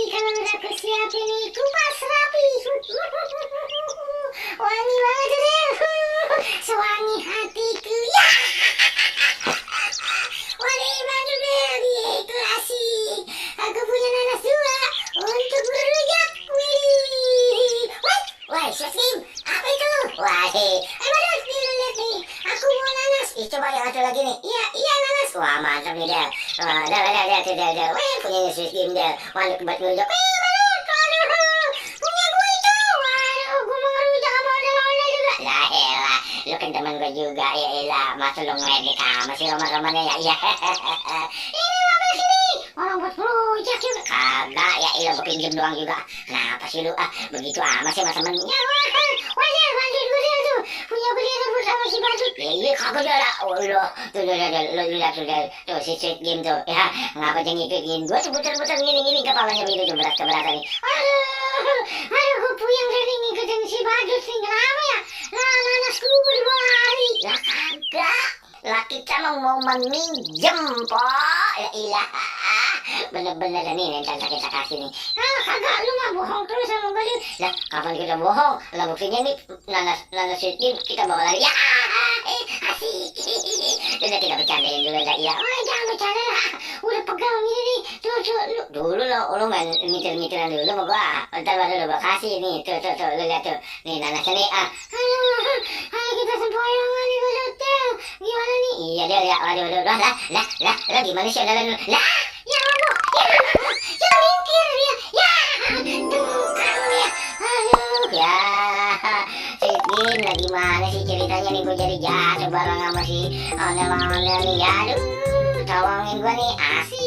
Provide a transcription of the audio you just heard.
Tadi kalau udah aku siapin nih kupas rapi. Wangi banget deh. Sewangi hatiku. Ya. Wangi banget deh. Itu asik. Aku punya nanas dua untuk berujak. Wih. Wah, Syafim, apa itu? Wah, Madut, lihat nih. Aku mau nanas. Coba yang satu lagi nih. Iya nanas. Wah, mantap nih Del. Dah. Wih, punya Syafim Del. Mantap buat ngerujak. Madut, aduh. Punya gue itu. Waduh, gue mau ngerujak sama ondel-ondel juga. Lah, elah. Lu kan teman gue juga. Ya elah, masa lu ngeledek sama si roman-romannya ya. Iya. Ini apa sini? Orang buat ngerujak juga. Kagak, ya elah gue pinjem doang juga. Kenapa sih lu? Begitu amat sih sama temennya. Wajar, lanjut gue dia tuh. Punya beli rebut sama si Badut. Iya, kagak ada lah. Oh, tuh, lu lihat tuh, tuh, si Sweet Game tuh. Ya, ngapa jangan ngikutin gue tuh putar-putar gini, kepalanya begitu tuh, berat-keberatan nih. Aduh, gue puyeng dari ngikutin si Badut sih. Kenapa ya? Lah, nanas gue berlari. Lah, kagak. Lah, kita mau meminjem, po. Ya ilah. Bener-bener nih yang kita kasih nih. Kagak, lu mah bohong terus sama gue. Lah, kapan kita bohong? Lah, buktinya nih nanas Sweet kita bawa lari. Ya, asik. Udah kita bercandain dulu lah. Ya, jangan bercanda lah. Udah pegang ini nih. Tuh, lu dulu lu main ngitir-ngitiran dulu sama gua. Ntar baru lu kasih nih. Tuh, lu lihat tuh. Nih nanasnya nih. Ayo kita sempoyongan nih Badut. Gimana nih? Iya dia ya. Waduh. Lah, gimana sih? Lah. Ya Allah, ya minggir dia, ya, tuh kan ya, aduh, ya, Sweet lah gimana sih ceritanya nih gue jadi jatuh bareng sama si ondel-ondel nih, aduh, tolongin gue nih, asik.